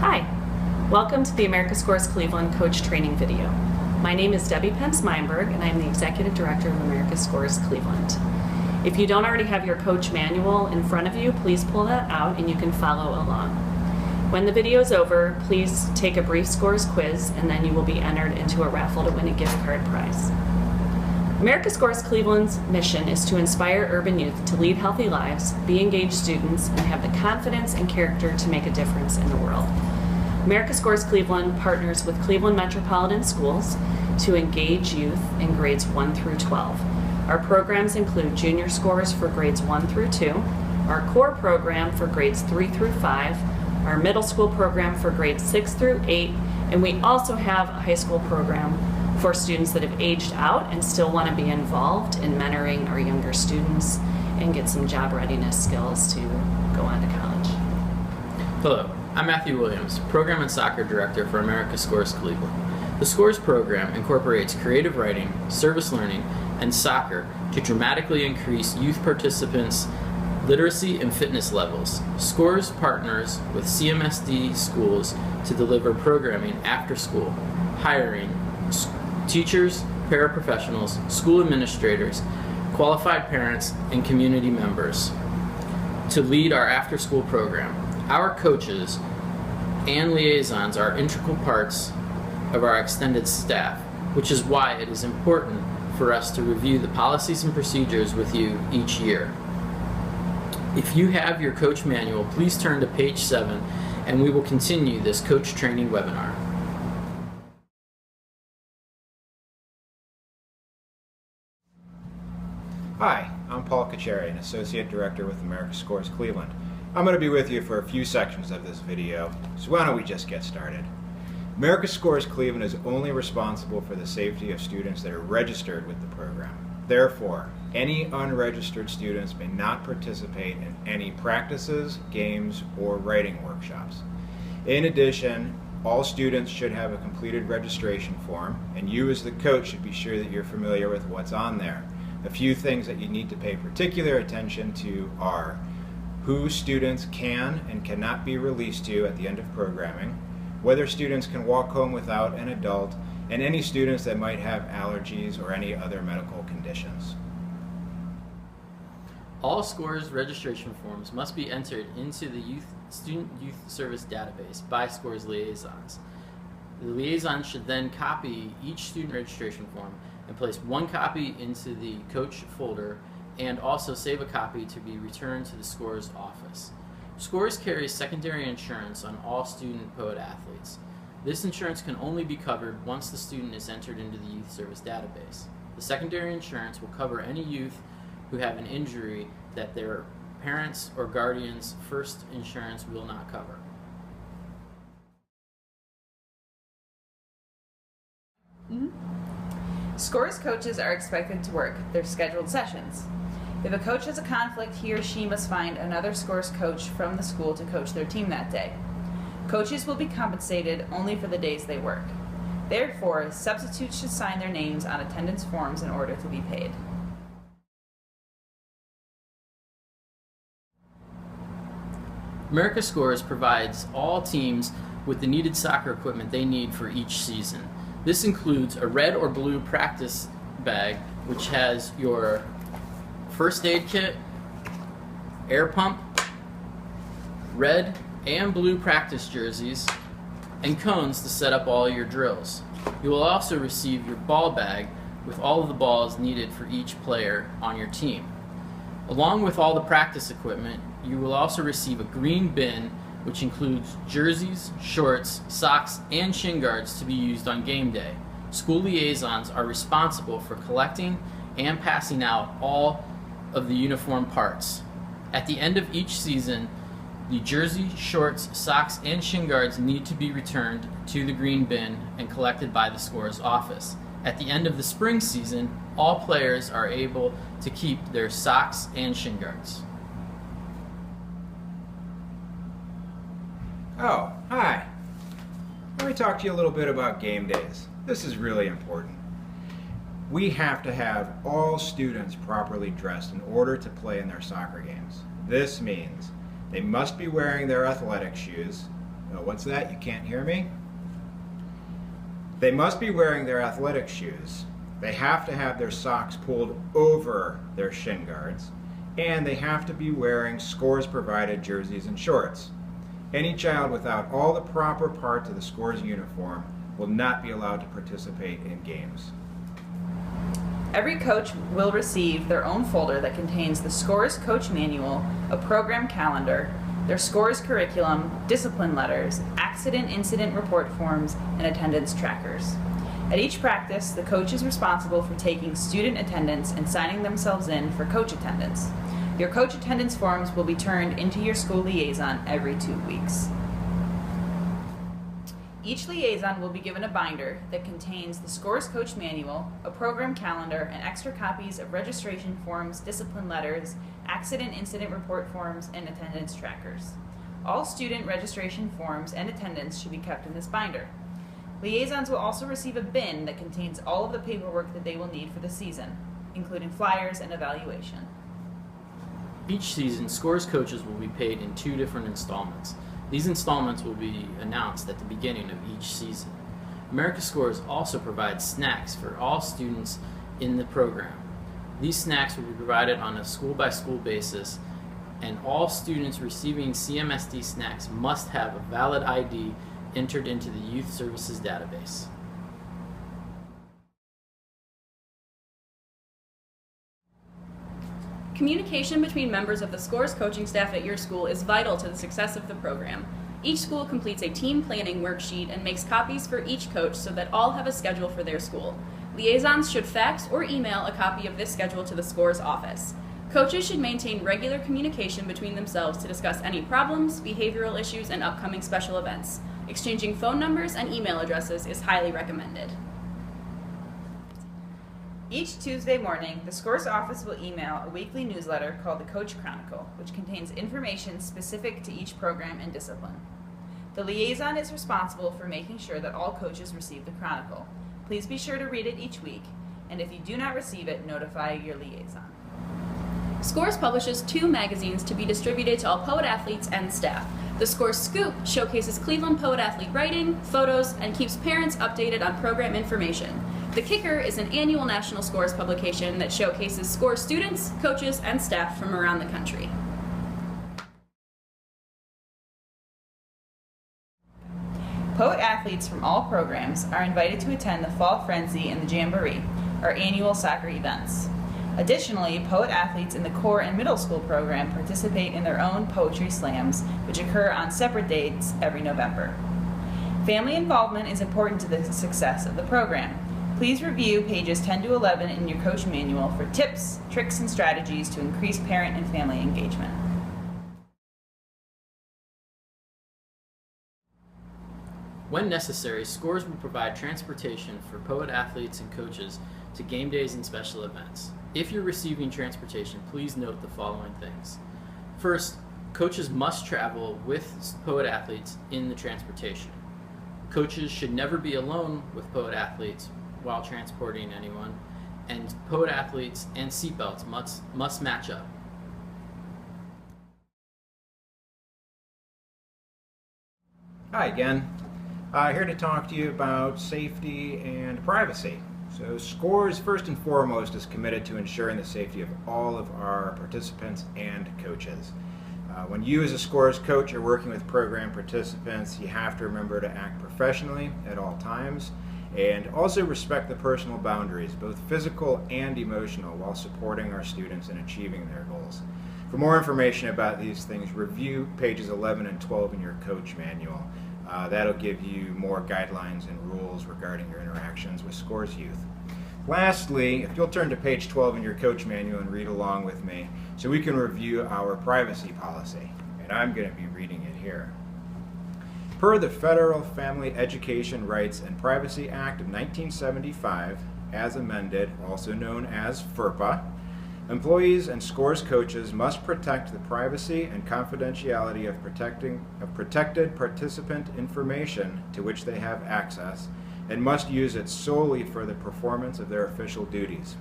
Hi, welcome to the America Scores Cleveland Coach Training video. My name is Debbie Pence-Meinberg and I'm the Executive Director of America Scores Cleveland. If you don't already have your coach manual in front of you, please pull that out and you can follow along. When the video is over, please take a brief scores quiz and then you will be entered into a raffle to win a gift card prize. America Scores Cleveland's mission is to inspire urban youth to lead healthy lives, be engaged students, and have the confidence and character to make a difference in the world. America Scores Cleveland partners with Cleveland Metropolitan Schools to engage youth in grades 1 through 12. Our programs include junior scores for grades 1 through 2, our core program for grades 3 through 5, our middle school program for grades 6 through 8, and we also have a high school program for students that have aged out and still want to be involved in mentoring our younger students and get some job readiness skills to go on to college. Hello, I'm Matthew Williams, Program and Soccer Director for America Scores Cleveland. The Scores program incorporates creative writing, service learning, and soccer to dramatically increase youth participants' literacy and fitness levels. Scores partners with CMSD schools to deliver programming after school, hiring teachers, paraprofessionals, school administrators, qualified parents, and community members to lead our after-school program. Our coaches and liaisons are integral parts of our extended staff, which is why it is important for us to review the policies and procedures with you each year. If you have your coach manual, please turn to page 7 and we will continue this coach training webinar. Hi, I'm Paul Kacharian, Associate Director with America Scores Cleveland. I'm going to be with you for a few sections of this video, so why don't we just get started. America Scores Cleveland is only responsible for the safety of students that are registered with the program. Therefore, any unregistered students may not participate in any practices, games, or writing workshops. In addition, all students should have a completed registration form, and you as the coach should be sure that you're familiar with what's on there. A few things that you need to pay particular attention to are who students can and cannot be released to at the end of programming, whether students can walk home without an adult, and any students that might have allergies or any other medical conditions. All Scores registration forms must be entered into the Student Youth Service database by Scores liaisons. The liaison should then copy each student registration form and place one copy into the coach folder and also save a copy to be returned to the Scores office. Scores carries secondary insurance on all student POET athletes. This insurance can only be covered once the student is entered into the Youth Service database. The secondary insurance will cover any youth who have an injury that their parents or guardians' first insurance will not cover. Scores coaches are expected to work their scheduled sessions. If a coach has a conflict, he or she must find another Scores coach from the school to coach their team that day. Coaches will be compensated only for the days they work. Therefore, substitutes should sign their names on attendance forms in order to be paid. America Scores provides all teams with the needed soccer equipment they need for each season. This includes a red or blue practice bag, which has your first aid kit, air pump, red and blue practice jerseys, and cones to set up all your drills. You will also receive your ball bag with all of the balls needed for each player on your team. Along with all the practice equipment, you will also receive a green bin which includes jerseys, shorts, socks, and shin guards to be used on game day. School liaisons are responsible for collecting and passing out all of the uniform parts. At the end of each season, the jersey, shorts, socks, and shin guards need to be returned to the green bin and collected by the Scores office. At the end of the spring season, all players are able to keep their socks and shin guards. Oh, hi. Let me talk to you a little bit about game days. This is really important. We have to have all students properly dressed in order to play in their soccer games. This means they must be wearing their athletic shoes, Oh, what's that? You can't hear me? They must be wearing their athletic shoes. They have to have their socks pulled over their shin guards, and they have to be wearing Scores-provided jerseys and shorts. Any child without all the proper parts of the Scores uniform will not be allowed to participate in games. Every coach will receive their own folder that contains the Scores Coach Manual, a program calendar, their Scores curriculum, discipline letters, accident incident report forms, and attendance trackers. At each practice, the coach is responsible for taking student attendance and signing themselves in for coach attendance. Your coach attendance forms will be turned into your school liaison every 2 weeks. Each liaison will be given a binder that contains the Scores Coach Manual, a program calendar, and extra copies of registration forms, discipline letters, accident incident report forms, and attendance trackers. All student registration forms and attendance should be kept in this binder. Liaisons will also receive a bin that contains all of the paperwork that they will need for the season, including flyers and evaluation. Each season, Scores coaches will be paid in 2 different installments. These installments will be announced at the beginning of each season. America Scores also provides snacks for all students in the program. These snacks will be provided on a school-by-school basis, and all students receiving CMSD snacks must have a valid ID entered into the Youth Services database. Communication between members of the Scores coaching staff at your school is vital to the success of the program. Each school completes a team planning worksheet and makes copies for each coach so that all have a schedule for their school. Liaisons should fax or email a copy of this schedule to the Scores office. Coaches should maintain regular communication between themselves to discuss any problems, behavioral issues, and upcoming special events. Exchanging phone numbers and email addresses is highly recommended. Each Tuesday morning, the Scores office will email a weekly newsletter called the Coach Chronicle, which contains information specific to each program and discipline. The liaison is responsible for making sure that all coaches receive the Chronicle. Please be sure to read it each week, and if you do not receive it, notify your liaison. Scores publishes 2 magazines to be distributed to all poet athletes and staff. The Scores Scoop showcases Cleveland poet athlete writing, photos, and keeps parents updated on program information. The Kicker is an annual National Scores publication that showcases Scores students, coaches, and staff from around the country. Poet athletes from all programs are invited to attend the Fall Frenzy and the Jamboree, our annual soccer events. Additionally, poet athletes in the core and middle school program participate in their own poetry slams, which occur on separate dates every November. Family involvement is important to the success of the program. Please review pages 10 to 11 in your coach manual for tips, tricks, and strategies to increase parent and family engagement. When necessary, Scores will provide transportation for poet athletes and coaches to game days and special events. If you're receiving transportation, please note the following things. First, coaches must travel with poet athletes in the transportation. Coaches should never be alone with poet athletes while transporting anyone, and poet athletes and seatbelts must match up. Hi again. Here to talk to you about safety and privacy. So Scores, first and foremost, is committed to ensuring the safety of all of our participants and coaches. When you as a Scores coach are working with program participants, you have to remember to act professionally at all times and also respect the personal boundaries, both physical and emotional, while supporting our students in achieving their goals. For more information about these things, review pages 11 and 12 in your coach manual. That'll give you more guidelines and rules regarding your interactions with Scores youth. Lastly, if you'll turn to page 12 in your coach manual and read along with me so we can review our privacy policy. And I'm going to be reading it here. Per the Federal Family Education Rights and Privacy Act of 1975, as amended, also known as FERPA, employees and Scores coaches must protect the privacy and confidentiality of protected participant information to which they have access and must use it solely for the performance of their official duties.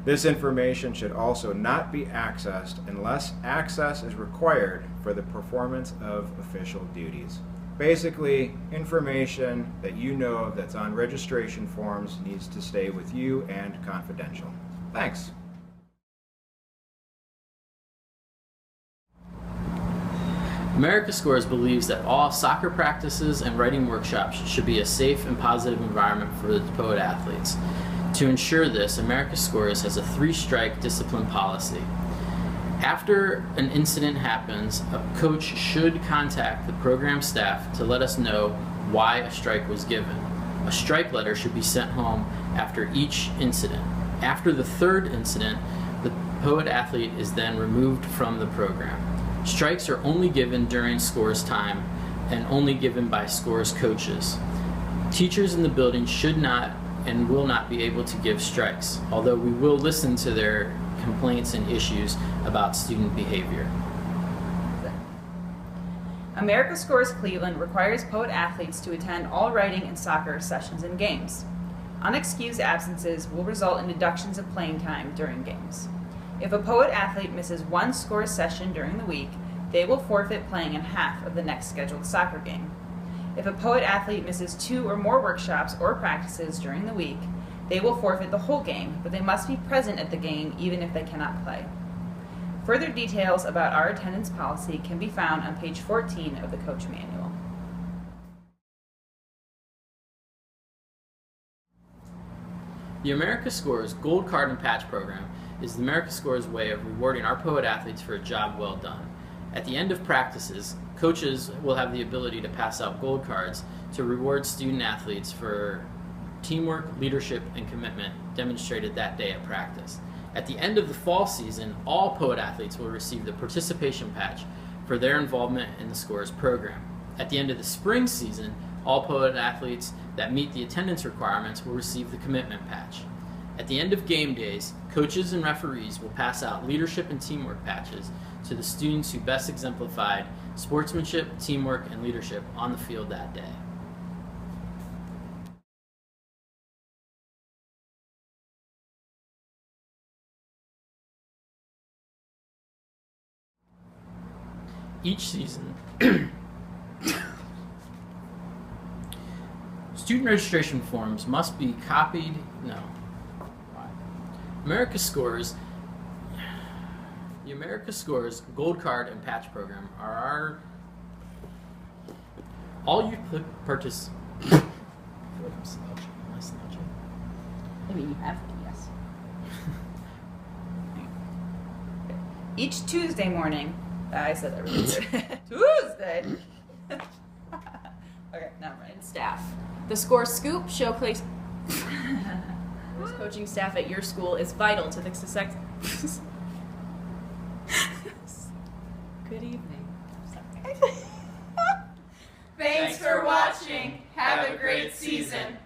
This information should also not be accessed unless access is required for the performance of official duties. Basically, information that you know of that's on registration forms needs to stay with you and confidential. Thanks. America Scores believes that all soccer practices and writing workshops should be a safe and positive environment for the POET athletes. To ensure this, America Scores has a 3-strike discipline policy. After an incident happens, a coach should contact the program staff to let us know why a strike was given. A strike letter should be sent home after each incident. After the 3rd incident, the POET athlete is then removed from the program. Strikes are only given during Scores time and only given by Scores coaches. Teachers in the building should not and will not be able to give strikes, although we will listen to their complaints and issues about student behavior. America Scores Cleveland requires POET athletes to attend all writing and soccer sessions and games. Unexcused absences will result in deductions of playing time during games. If a POET athlete misses 1 Scores session during the week, they will forfeit playing in half of the next scheduled soccer game. If a POET athlete misses 2 or more workshops or practices during the week, they will forfeit the whole game, but they must be present at the game even if they cannot play. Further details about our attendance policy can be found on page 14 of the Coach Manual. The America Scores Gold Card and Patch program is the America Scores way of rewarding our POET athletes for a job well done. At the end of practices, coaches will have the ability to pass out gold cards to reward student athletes for teamwork, leadership, and commitment demonstrated that day at practice. At the end of the fall season, all POET athletes will receive the participation patch for their involvement in the Scores program. At the end of the spring season, all POET athletes that meet the attendance requirements will receive the commitment patch. At the end of game days, coaches and referees will pass out leadership and teamwork patches to the students who best exemplified sportsmanship, teamwork, and leadership on the field that day. Each season, student registration forms must be copied. America Scores. The America Scores Gold Card and Patch program are all you participate. I mean, you have to, yes. Each Tuesday morning, I said that really good. Tuesday! Okay, never mind. And staff. The Scores Scoop showcase. Coaching staff at your school is vital to the success. Good evening. Thanks for watching. Have a great season.